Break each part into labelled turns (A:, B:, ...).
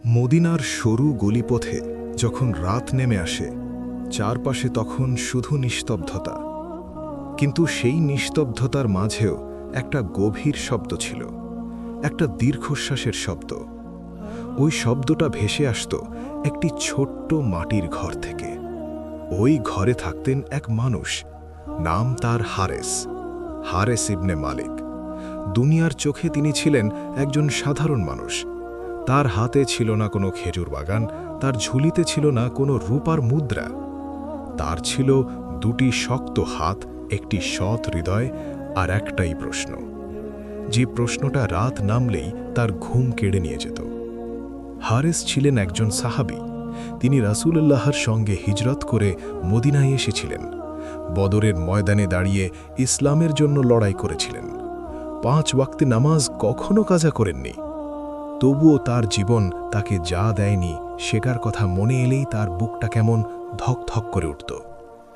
A: মদিনার সরু গলিপথে যখন রাত নেমে আসে, চারপাশে তখন শুধু নিস্তব্ধতা। কিন্তু সেই নিস্তব্ধতার মাঝেও একটা গভীর শব্দ ছিল, একটা দীর্ঘশ্বাসের শব্দ। ওই শব্দটা ভেসে আসত একটি ছোট্ট মাটির ঘর থেকে। ওই ঘরে থাকতেন এক মানুষ, নাম তার হারেস ইবনে মালিক। দুনিয়ার চোখে তিনি ছিলেন একজন সাধারণ মানুষ। তার হাতে ছিল না কোনো খেজুর বাগান, তার ঝুলিতে ছিল না কোনো রূপার মুদ্রা। তার ছিল দুটি শক্ত হাত, একটি সৎ হৃদয়, আর একটাই প্রশ্ন, যে প্রশ্নটা রাত নামলেই তার ঘুম কেড়ে নিয়ে যেত। হারেস ছিলেন একজন সাহাবী। তিনি রাসূলুল্লাহর সঙ্গে হিজরত করে মদিনায় এসেছিলেন। বদরের ময়দানে দাঁড়িয়ে ইসলামের জন্য লড়াই করেছিলেন। 5 ওয়াক্তে নামাজ কখনো কাজা করেননি। তবুও তার জীবন তাকে যা দেয়নি, সেটার কথা মনে এলেই তার বুকটা কেমন ধকধক করে উঠত।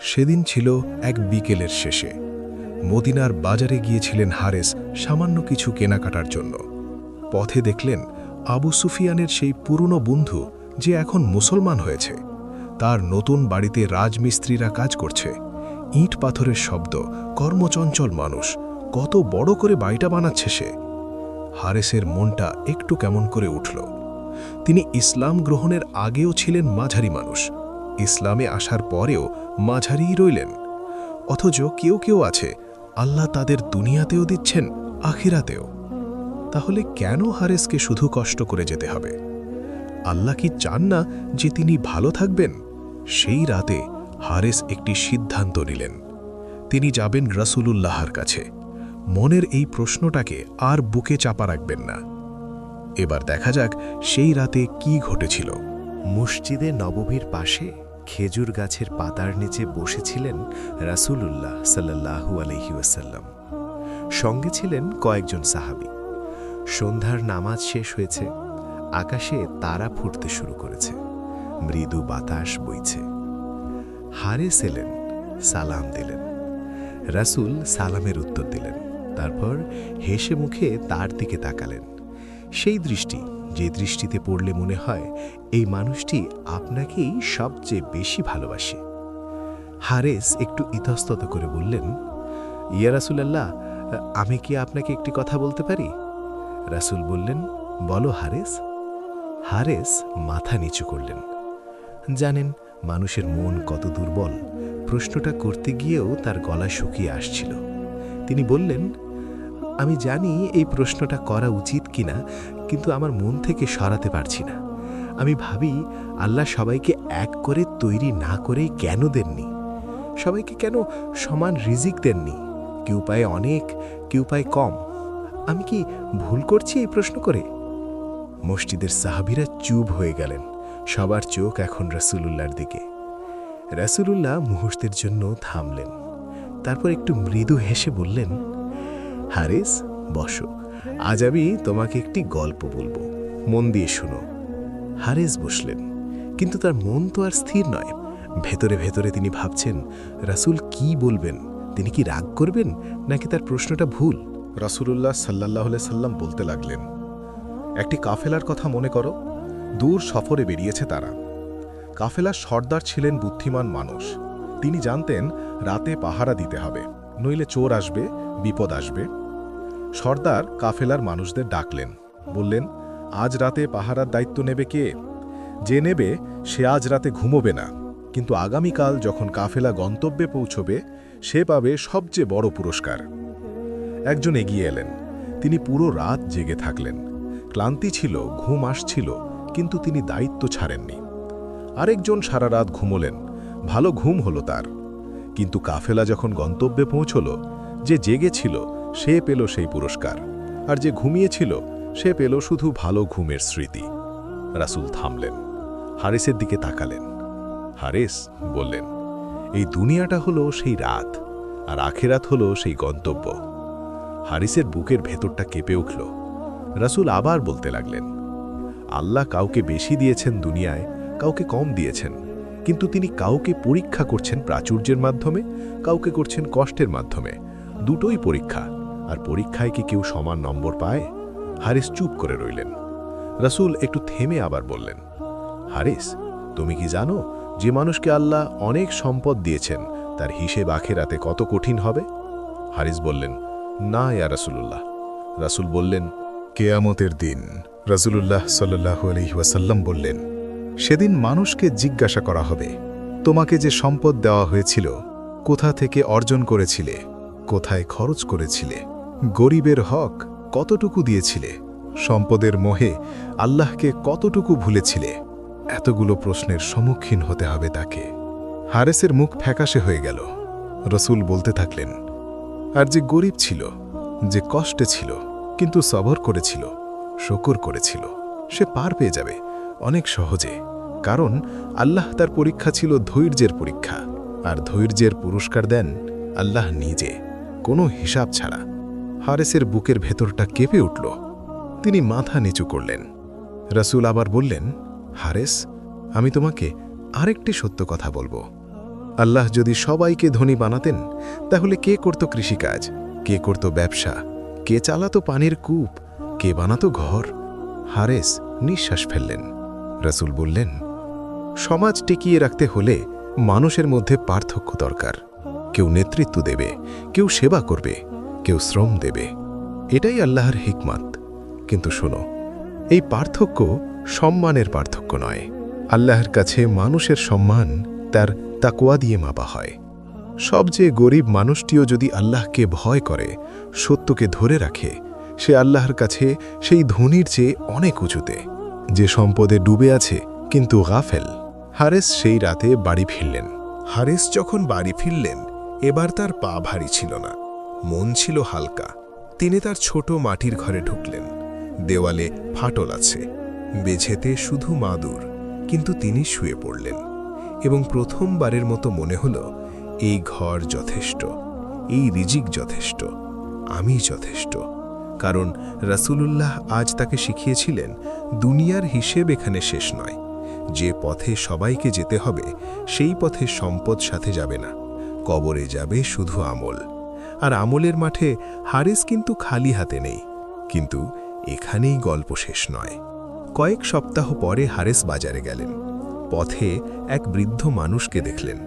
A: সেদিন ছিল এক বিকেলের শেষে। মদিনার বাজারে গিয়েছিলেন হারেস সামান্য কিছু কেনাকাটার জন্য। পথে দেখলেন আবু সুফিয়ানের সেই পুরনো বন্ধু, যে এখন মুসলমান হয়েছে। তার নতুন বাড়িতে রাজমিস্ত্রিরা কাজ করছে। ইট পাথরের শব্দ, কর্মচঞ্চল মানুষ, কত বড় করে বাড়িটা বানাচ্ছে সে। হারেসের মনটা একটু কেমন করে উঠল। তিনি ইসলাম গ্রহণের আগেও ছিলেন মাঝারি মানুষ, ইসলামে আসার পরেও মাঝারিই রইলেন। অথচ কেউ কেউ আছে, আল্লাহ তাদের দুনিয়াতেও দিচ্ছেন, আখিরাতেও। তাহলে কেন হারেসকে শুধু কষ্ট করে যেতে হবে? আল্লাহ কি চান না যে তিনি ভালো থাকবেন? সেই রাতে হারেস একটি সিদ্ধান্ত নিলেন। তিনি যাবেন রাসূলুল্লাহর কাছে। মনের এই প্রশ্নটাকে আর বুকে চাপা রাখবেন না। এবার দেখা যাক সেই রাতে কি ঘটেছিল।
B: মসজিদে নববীর পাশে খেজুর গাছের পাতার নিচে বসেছিলেন রাসূলুল্লাহ সাল্লাল্লাহু আলাইহি ওয়াসাল্লাম। সঙ্গে ছিলেন কয়েকজন সাহাবী। সন্ধ্যার নামাজ শেষ হয়েছে, আকাশে তারা ফুটতে শুরু করেছে, মৃদু বাতাস বইছে। হারেস এলেন, সালাম দিলেন। রাসূল সালামের উত্তর দিলেন, তারপর হেসে মুখে তার দিকে তাকালেন। সেই দৃষ্টি, যে দৃষ্টিতে পড়লে মনে হয় এই মানুষটি আপনাকেই সবচেয়ে বেশি ভালোবাসে। হারেস একটু ইতস্তত করে বললেন, ইয়া রাসূলুল্লাহ, আমি কি আপনাকে একটি কথা বলতে পারি? রাসূল বললেন, বলো হারেস। হারেস মাথা নিচু করলেন। জানেন মানুষের মন কত দুর্বল, প্রশ্নটা করতে গিয়েও তার গলা শুকিয়ে আসছিল। তিনি বললেন, আমি জানি এই প্রশ্নটা করা উচিত কিনা, কিন্তু আমার মন থেকে সরাতে পারছি না। আমি ভাবি, আল্লাহ সবাইকে এক করে তৈরি না করেই কেন দেননি? সবাইকে কেন সমান রিজিক দেননি? কেউ পায় অনেক, কেউ পায় কম। আমি কি ভুল করছি এই প্রশ্ন করে? মসজিদের সাহাবীরা চুপ হয়ে গেলেন। সবার চোখ এখন রাসূলুল্লাহর দিকে। রাসূলুল্লাহ মুহূর্তের জন্য থামলেন। তারপর একটু মৃদু হেসে বললেন, হারেস, বসো, আজ আমি তোমাকে একটি গল্প বলবো, মন দিয়ে শুনো। হারেস বসলেন, কিন্তু তার মন তো আর স্থির নয়। ভেতরে ভেতরে তিনি ভাবছেন, রাসূল কি বলবেন? তিনি কি রাগ করবেন, নাকি তার প্রশ্নটা ভুল?
A: রাসূলুল্লাহ সাল্লাল্লাহু আলাইহি সাল্লাম বলতে লাগলেন, একটি কাফেলার কথা মনে করো। দূর সফরে বেরিয়েছে তারা। কাফেলার সর্দার ছিলেন বুদ্ধিমান মানুষ। তিনি জানতেন রাতে পাহারা দিতে হবে, নইলে চোর আসবে, বিপদ আসবে। সর্দার কাফেলার মানুষদের ডাকলেন, বললেন, আজ রাতে পাহারার দায়িত্ব নেবে কে? যে নেবে সে আজ রাতে ঘুমোবে না, কিন্তু আগামীকাল যখন কাফেলা গন্তব্যে পৌঁছবে সে পাবে সবচেয়ে বড় পুরস্কার। একজন এগিয়ে এলেন। তিনি পুরো রাত জেগে থাকলেন। ক্লান্তি ছিল, ঘুম আসছিল, কিন্তু তিনি দায়িত্ব ছাড়েননি। আরেকজন সারা রাত ঘুমোলেন, ভালো ঘুম হলো তার। কিন্তু কাফেলা যখন গন্তব্যে পৌঁছল, যে জেগেছিল সে পেল সেই পুরস্কার, আর যে ঘুমিয়েছিল সে পেল শুধু ভালো ঘুমের স্মৃতি। রাসূল থামলেন, হারেসের দিকে তাকালেন। হারেস, বললেন, এই দুনিয়াটা হলো সেই রাত, আর আখেরাত হলো সেই গন্তব্য। হারিসের বুকের ভেতরটা কেঁপে উঠল। রাসূল আবার বলতে লাগলেন, আল্লাহ কাউকে বেশি দিয়েছেন দুনিয়ায়, কাউকে কম দিয়েছেন, কিন্তু তিনি কাউকে পরীক্ষা করছেন প্রাচুর্যের মাধ্যমে, কাউকে করছেন কষ্টের মাধ্যমে। দুটোই পরীক্ষা, আর পরীক্ষায় কি কেউ সমান নম্বর পায়? হারিস চুপ করে রইলেন।
B: রাসূল একটু থেমে আবার বললেন, হারিস, তুমি কি জানো যে মানুষকে আল্লাহ অনেক সম্পদ দিয়েছেন তার হিসেব আখিরাতে কত কঠিন হবে? হারিস বললেন, না ইয়া রাসূলুল্লাহ। রাসূল বললেন,
A: কেয়ামতের দিন। রাসূলুল্লাহ সাল্লাল্লাহু আলাইহি ওয়াসাল্লাম বললেন, সেদিন মানুষকে জিজ্ঞাসা করা হবে, তোমাকে যে সম্পদ দেওয়া হয়েছিল কোথা থেকে অর্জন করেছিলে, কোথায় খরচ করেছিলে, গরিবের হক কতটুকু দিয়েছিলে, সম্পদের মোহে আল্লাহকে কতটুকু ভুলেছিলে। এতগুলো প্রশ্নের সম্মুখীন হতে হবে তাকে। হারেসের মুখ ফ্যাকাশে হয়ে গেল। রসূল বলতে থাকলেন, আর যে গরিব ছিল, যে কষ্টে ছিল কিন্তু সবর করেছিল, শুকর করেছিল, সে পার পেয়ে যাবে অনেক সহজে। কারণ আল্লাহ তার পরীক্ষা ছিল ধৈর্যের পরীক্ষা, আর ধৈর্যের পুরস্কার দেন আল্লাহ নিজে, কোনো হিসাব ছাড়া। হারেসের বুকের ভেতরটা কেঁপে উঠল। তিনি মাথা নিচু করলেন। রসূল আবার বললেন, হারেস, আমি তোমাকে আরেকটি সত্য কথা বলবো। আল্লাহ যদি সবাইকে ধনী বানাতেন, তাহলে কে করত কৃষিকাজ, কে করত ব্যবসা, কে চালাতো পানির কূপ, কে বানাতো ঘর? হারেস নিঃশ্বাস ফেললেন। রসূল বললেন, সমাজ টিকিয়ে রাখতে হলে মানুষের মধ্যে পার্থক্য দরকার। কেউ নেতৃত্ব দেবে, কেউ সেবা করবে, কেউ শ্রম দেবে। এটাই আল্লাহর হিকমত। কিন্তু শোনো, এই পার্থক্য সম্মানের পার্থক্য নয়। আল্লাহর কাছে মানুষের সম্মান তার তাকওয়া দিয়ে মাপা হয়। সবচেয়ে গরিব মানুষটিও যদি আল্লাহকে ভয় করে, সত্যকে ধরে রাখে, সে আল্লাহর কাছে সেই ধনীর চেয়ে অনেক উঁচুতে, যে সম্পদে ডুবে আছে কিন্তু গাফেল। হারেস সেই রাতে বাড়ি ফিরলেন। হারেস যখন বাড়ি ফিরলেন, এবার তার পা ভারী ছিল না, মন ছিল হালকা। তিনি তার ছোট মাটির ঘরে ঢুকলেন। দেওয়ালে ফাটল আছে, বেঝেতে শুধু মাদুর, কিন্তু তিনি শুয়ে পড়লেন এবং প্রথমবারের মতো মনে হলো, এই ঘর যথেষ্ট, এই রিজিক যথেষ্ট, আমি যথেষ্ট। কারণ রাসূলুল্লাহ আজ তাকে শিখিয়েছিলেন, দুনিয়ার হিসেব এখানে শেষ নয়। যে পথে সবাইকে যেতে হবে, সেই পথে সম্পদ সাথে যাবে না, কবরে যাবে শুধু আমল। আর আমলের মাঠে হারিস কিন্তু খালি হাতে নেই। কিন্তু এখানেই গল্প শেষ নয়। কয়েক সপ্তাহ পরে হারিস বাজারে গেলেন। পথে এক বৃদ্ধ মানুষকে দেখলেন,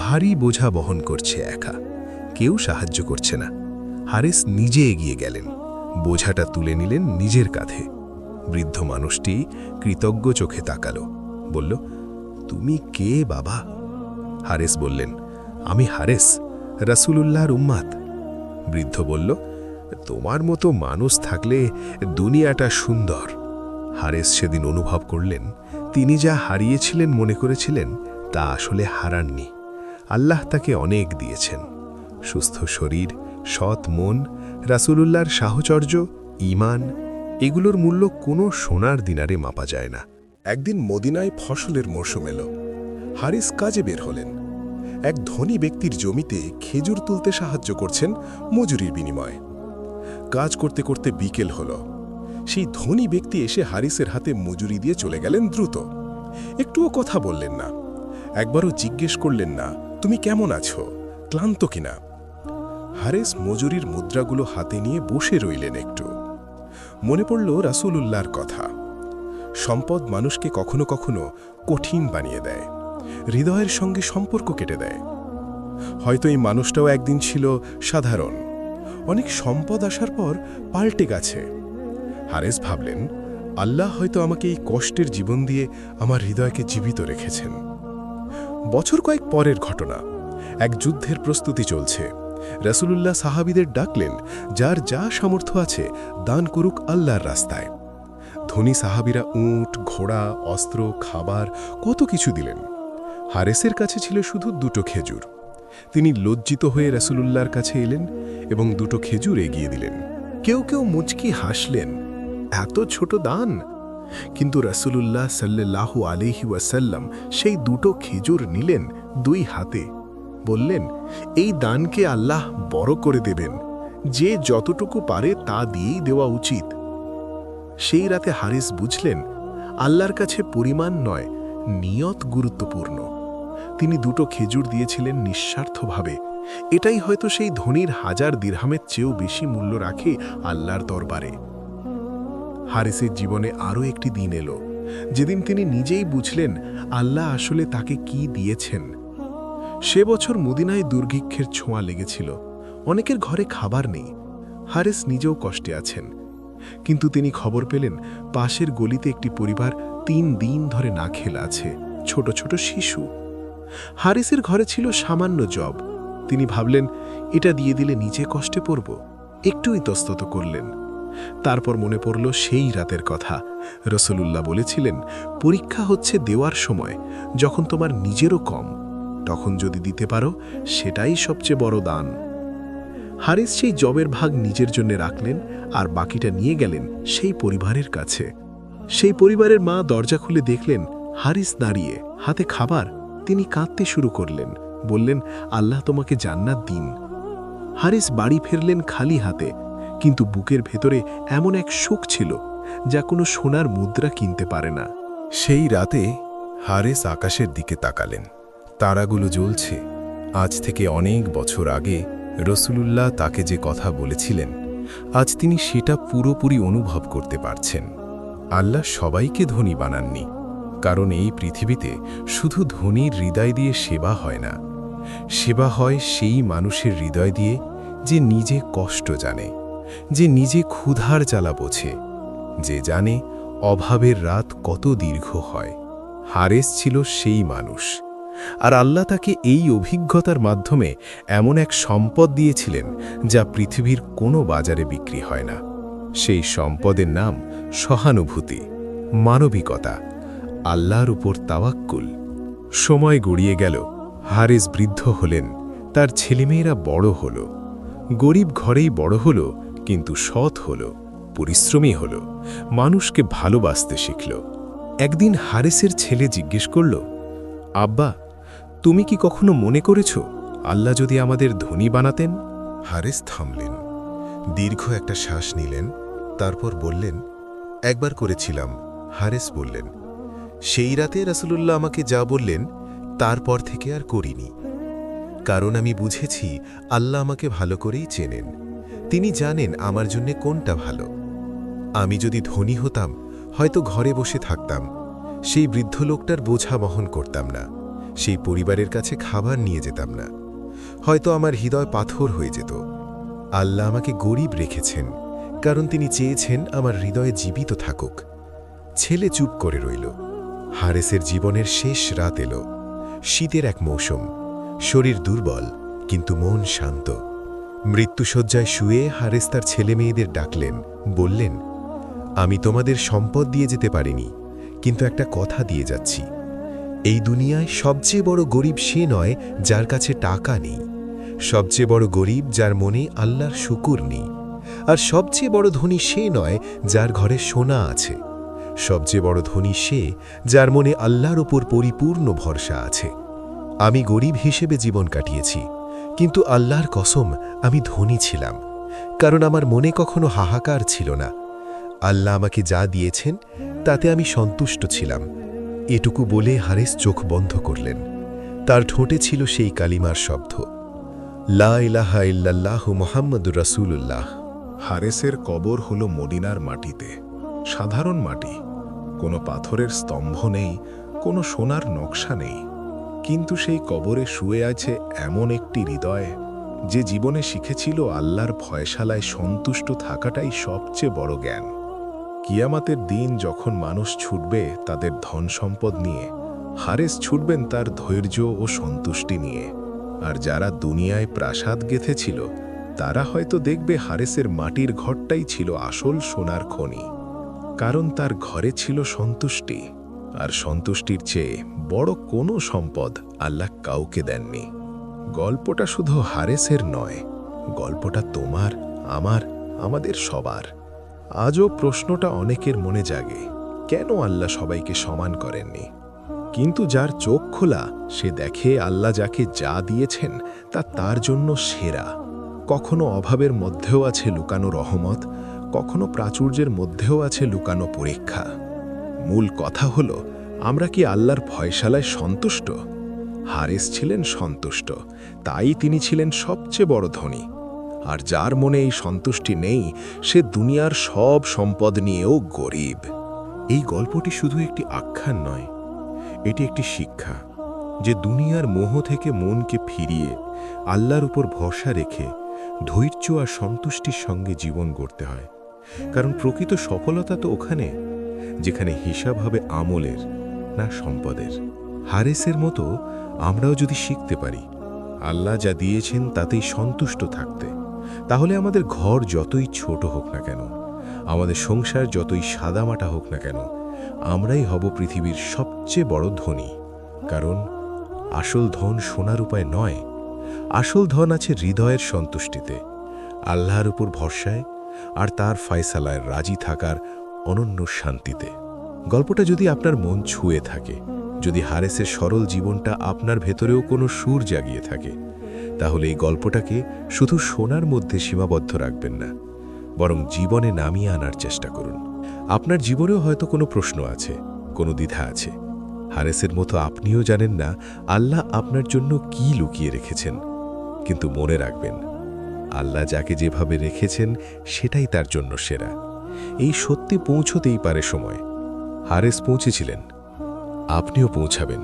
A: ভারী বোঝা বহন করছে একা, কেউ সাহায্য করছে না। হারিস নিজে এগিয়ে গেলেন, বোঝাটা তুলে নিলেন নিজের কাঁধে। বৃদ্ধ মানুষটি কৃতজ্ঞ চোখে তাকালো, বলল, তুমি কে বাবা? হারিস বললেন, আমি হারিস, রাসূলুল্লাহর উম্মত। বৃদ্ধ বলল, তোমার মতো মানুষ থাকলে দুনিয়াটা সুন্দর। হারিস সেদিন অনুভব করলেন, তিনি যা হারিয়েছিলেন মনে করেছিলেন, তা আসলে হারাননি। আল্লাহ তাকে অনেক দিয়েছেন, সুস্থ শরীর, সৎ মন, রাসূলুল্লাহর সাহচর্য, ঈমান। এগুলোর মূল্য কোনো সোনার দিনারে মাপা যায় না। একদিন মদিনায় ফসলের মরশুম এলো। হারিস কাজে বের হলেন। এক ধনী ব্যক্তির জমিতে খেজুর তুলতে সাহায্য করছেন মজুরির বিনিময়ে। কাজ করতে করতে বিকেল হল। সেই ধনী ব্যক্তি এসে হারিসের হাতে মজুরি দিয়ে চলে গেলেন দ্রুত। একটুও কথা বললেন না, একবারও জিজ্ঞেস করলেন না, তুমি কেমন আছো, ক্লান্ত কিনা। হারিস মজুরির মুদ্রাগুলো হাতে নিয়ে বসে রইলেন একটু। মনে পড়ল রাসূলুল্লাহর কথা, সম্পদ মানুষকে কখনো কখনো কঠিন বানিয়ে দেয়, হৃদয়ের সঙ্গে সম্পর্ক কেটে দেয়। হয়তো এই মানুষটাও একদিন ছিল সাধারণ, অনেক সম্পদ আসার পর পাল্টে গেছে। হারিস ভাবলেন, আল্লাহ হয়তো আমাকে এই কষ্টের জীবন দিয়ে আমার হৃদয়কে জীবিত রেখেছেন। বছর কয়েক পরের ঘটনা, এক যুদ্ধের প্রস্তুতি চলছে। রাসূলুল্লাহ সাহাবীদের ডাকলেন, যার যা সামর্থ্য আছে দান করুক আল্লাহর রাস্তায়। ধনী সাহাবীরা উট, ঘোড়া, অস্ত্র, খাবার কত কিছু দিলেন। হারিসের কাছে ছিল শুধু 2টো খেজুর। তিনি লজ্জিত হয়ে রাসূলুল্লাহর কাছে এলেন এবং 2টো খেজুর এগিয়ে দিলেন। কেউ কেউ মুচকি হাসলেন, এত ছোট দান। কিন্তু রাসূলুল্লাহ সাল্লাল্লাহু আলাইহি ওয়াসাল্লাম সেই 2টো খেজুর নিলেন 2 হাতে, বললেন, এই দানকে আল্লাহ বড় করে দেবেন, যে যতটুকু পারে তা দিয়েই দেওয়া উচিত। সেই রাতে হারিস বুঝলেন, আল্লাহর কাছে পরিমাণ নয়, নিয়ত গুরুত্বপূর্ণ। তিনি 2টো খেজুর দিয়েছিলেন নিঃস্বার্থভাবে। এটাই হয়তো সেই ধনীর 1000 দিরহামের চেয়েও বেশি মূল্য রাখে আল্লাহর দরবারে।
C: হারিসের জীবনে আরও একটি দিন এলো, যেদিন তিনি নিজেই বুঝলেন আল্লাহ আসলে তাকে কি দিয়েছেন। সে বছর মদিনায় দুর্ভিক্ষের ছোঁয়া লেগেছিল। অনেকের ঘরে খাবার নেই। হারিস নিজেও কষ্টে আছেন। কিন্তু তিনি খবর পেলেন পাশের গলিতে একটি পরিবার 3 দিন ধরে না খেলে আছে, ছোট ছোট শিশু। হারিসের ঘরে ছিল সামান্য জব। তিনি ভাবলেন এটা দিয়ে দিলে নিজে কষ্টে পড়ব। একটু ইতস্তত করলেন। তারপর মনে পড়ল সেই রাতের কথা। রাসূলুল্লাহ বলেছিলেন, পরীক্ষা হচ্ছে দেওয়ার সময়, যখন তোমার নিজেরও কম, তখন যদি দিতে পারো সেটাই সবচেয়ে বড় দান। হারিস সেই জবের ভাগ নিজের জন্য রাখলেন আর বাকিটা নিয়ে গেলেন সেই পরিবারের কাছে। সেই পরিবারের মা দরজা খুলে দেখলেন হারিস দাঁড়িয়ে, হাতে খাবার। তিনি কাঁদতে শুরু করলেন, বললেন, আল্লাহ তোমাকে জান্নাত দিন। হারিস বাড়ি ফিরলেন খালি হাতে, কিন্তু বুকের ভেতরে এমন এক সুখ ছিল যা কোনো সোনার মুদ্রা কিনতে পারে না।
D: সেই রাতে হারিস আকাশের দিকে তাকালেন। তারাগুলো জ্বলছে। আজ থেকে অনেক বছর আগে রাসূলুল্লাহ তাকে যে কথা বলেছিলেন, আজ তিনি সেটা পুরোপুরি অনুভব করতে পারছেন। আল্লাহ সবাইকে ধনী বানাননি, কারণ এই পৃথিবীতে শুধু ধনীর হৃদয় দিয়ে সেবা হয় না। সেবা হয় সেই মানুষের হৃদয় দিয়ে যে নিজে কষ্ট জানে, যে নিজে ক্ষুধার জ্বালা বোঝে, যে জানে অভাবের রাত কত দীর্ঘ হয়। হারিস ছিল সেই মানুষ। আর আল্লাহ তাকে এই অভিজ্ঞতার মাধ্যমে এমন এক সম্পদ দিয়েছিলেন যা পৃথিবীর কোনো বাজারে বিক্রি হয় না। সেই সম্পদের নাম সহানুভূতি, মানবিকতা, আল্লাহর উপর তাওয়াক্কুল। সময় গড়িয়ে গেল। হারিস বৃদ্ধ হলেন, তার ছেলেমেয়েরা বড় হল। গরিব ঘরেই বড় হল, কিন্তু সৎ হল, পরিশ্রমী হল, মানুষকে ভালোবাসতে শিখল। একদিন হারিসের ছেলে জিজ্ঞেস করল, আব্বা, তুমি কি কখনো মনে করেছ আল্লাহ যদি আমাদের ধনী বানাতেন?
B: হারিস থামলেন, দীর্ঘ একটা শ্বাস নিলেন, তারপর বললেন, একবার করেছিলাম। হারিস বললেন, সেই রাতে রাসূলুল্লাহ আমাকে যা বললেন তারপর থেকে আর করিনি। কারণ আমি বুঝেছি আল্লাহ আমাকে ভালো করেই চেনেন। তিনি জানেন আমার জন্য কোনটা ভালো। আমি যদি ধনী হতাম হয়তো ঘরে বসে থাকতাম, সেই বৃদ্ধ লোকটার বোঝা বহন করতাম না, সেই পরিবারের কাছে খাবার নিয়ে যেতাম না, হয়তো আমার হৃদয় পাথর হয়ে যেত। আল্লাহ আমাকে গরিব রেখেছেন, কারণ তিনি চেয়েছেন আমার হৃদয়ে জীবিত থাকুক। ছেলে চুপ করে রইল। হারিসের জীবনের শেষ রাত এলো। শীতের এক মৌসুম। শরীর দুর্বল, কিন্তু মন শান্ত। মৃত্যুশয্যায় শুয়ে হারিস তার ছেলে মেয়েদের ডাকলেন, বললেন, আমি তোমাদের সম্পদ দিয়ে যেতে পারিনি, কিন্তু একটা কথা দিয়ে যাচ্ছি। এই দুনিয়ায় সবচেয়ে বড় গরিব সে নয় যার কাছে টাকা নেই। সবচেয়ে বড় গরিব যার মনে আল্লাহর শুকুর নেই। আর সবচেয়ে বড় ধনী সে নয় যার ঘরে সোনা আছে। সবচেয়ে বড় ধনী সে যার মনে আল্লাহর উপর পরিপূর্ণ ভরসা আছে। আমি গরিব হিসেবে জীবন কাটিয়েছি, কিন্তু আল্লাহর কসম আমি ধনী ছিলাম, কারণ আমার মনে কখনো হাহাকার ছিল না। আল্লাহ আমাকে যা দিয়েছেন তাতে আমি সন্তুষ্ট ছিলাম। এটুকু বলে হারিস চোখ বন্ধ করলেন। তার ঠোঁটে ছিল সেই কালিমার শব্দ, লা ইলাহা ইল্লাল্লাহু মুহাম্মাদুর রাসূলুল্লাহ।
A: হারেসের কবর হল মদিনার মাটিতে, সাধারণ মাটি। কোনো পাথরের স্তম্ভ নেই, কোনো সোনার নকশা নেই, কিন্তু সেই কবরে শুয়ে আছে এমন একটি হৃদয় যে জীবনে শিখেছিল আল্লাহর ফয়সালায় সন্তুষ্ট থাকাটাই সবচেয়ে বড় জ্ঞান। কিয়ামতের দিন যখন মানুষ ছুটবে তাদের ধন সম্পদ নিয়ে, হারেস ছুটবেন তার ধৈর্য ও সন্তুষ্টি নিয়ে। আর যারা দুনিয়ায় প্রাসাদ গেঁথেছিল তারা হয়তো দেখবে হারেসের মাটির ঘরটাই ছিল আসল সোনার খনি, কারণ তার ঘরে ছিল সন্তুষ্টি। আর সন্তুষ্টির চেয়ে বড় কোনো সম্পদ আল্লাহ কাউকে দেননি। গল্পটা শুধু হারেসের নয়, গল্পটা তোমার, আমার, আমাদের সবার। আজও প্রশ্নটা অনেকের মনে জাগে, কেন আল্লাহ সবাইকে সমান করেননি? কিন্তু যার চোখ খোলা সে দেখে আল্লাহ যাকে যা দিয়েছেন তা তার জন্য সেরা। কখনো অভাবের মধ্যেও আছে লুকানো রহমত, কখনো প্রাচুর্যের মধ্যেও আছে লুকানো পরীক্ষা। মূল কথা হলো, আমরা কি আল্লাহর ফয়সালায় সন্তুষ্ট? হারিস ছিলেন সন্তুষ্ট, তাই তিনি ছিলেন সবচেয়ে বড় ধনী।
C: আর যার মনে এই সন্তুষ্টি নেই সে দুনিয়ার সব সম্পদ নিয়েও গরিব।
B: এই গল্পটি শুধু একটি আখ্যান নয়, এটি একটি শিক্ষা যে দুনিয়ার মোহ থেকে মনকে ফিরিয়ে আল্লাহর উপর ভরসা রেখে ধৈর্য আর সন্তুষ্টির সঙ্গে জীবন গড়তে হয়। কারণ প্রকৃত সফলতা তো ওখানে যেখানে হিসাব হবে আমলের, না সম্পদের। হারেসের মতো আমরাও যদি শিখতে পারি আল্লাহ যা দিয়েছেন তাতেই সন্তুষ্ট থাকতে, তাহলে আমাদের ঘর যতই ছোট হোক না কেন, আমাদের সংসার যতই সাদামাটা হোক না কেন, আমরাই হব পৃথিবীর সবচেয়ে বড় ধনী। কারণ আসল ধন সোনার উপায় নয়, আসল ধন আছে হৃদয়ের সন্তুষ্টিতে, আল্লাহর উপর ভরসায় আর তার ফয়সালায় রাজি থাকার অনন্য শান্তিতে। গল্পটা যদি আপনার মন ছুঁয়ে থাকে, যদি হারেসের সরল জীবনটা আপনার ভেতরেও কোনো সুর জাগিয়ে থাকে, তাহলে এই গল্পটাকে শুধু শোনার মধ্যে সীমাবদ্ধ রাখবেন না, বরং জীবনে নামিয়ে আনার চেষ্টা করুন। আপনার জীবনেও হয়তো কোনো প্রশ্ন আছে, কোনো দ্বিধা আছে। হারেসের মতো আপনিও জানেন না আল্লাহ আপনার জন্য কি লুকিয়ে রেখেছেন, কিন্তু মনে রাখবেন আল্লাহ যাকে যেভাবে রেখেছেন সেটাই তার জন্য সেরা। এই সত্যি পৌঁছতেই পারে সময়। হারেস পৌঁছেছিলেন, আপনিও পৌঁছাবেন।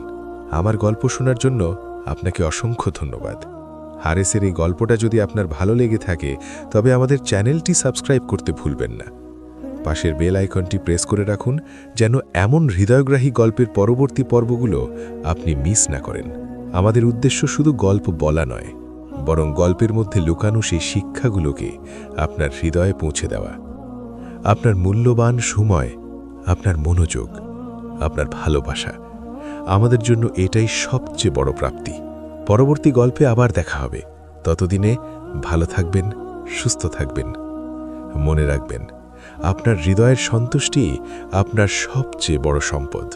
B: আমার গল্প শোনার জন্য আপনাকে অসংখ্য ধন্যবাদ। হারেসের এই গল্পটা যদি আপনার ভালো লেগে থাকে তবে আমাদের চ্যানেলটি সাবস্ক্রাইব করতে ভুলবেন না। পাশের বেল আইকনটি প্রেস করে রাখুন যেন এমন হৃদয়গ্রাহী গল্পের পরবর্তী পর্বগুলো আপনি মিস না করেন। আমাদের উদ্দেশ্য শুধু গল্প বলা নয়, বরং গল্পের মধ্যে লুকানো সেই শিক্ষাগুলোকে আপনার হৃদয়ে পৌঁছে দেওয়া। আপনার মূল্যবান সময়, আপনার মনোযোগ, আপনার ভালোবাসা আমাদের জন্য এটাই সবচেয়ে বড় প্রাপ্তি। পরবর্তী গল্পে আবার দেখা হবে। ততদিনে ভালো থাকবেন, সুস্থ থাকবেন। মনে রাখবেন আপনার হৃদয়ের সন্তুষ্টি আপনার সবচেয়ে বড় সম্পদ।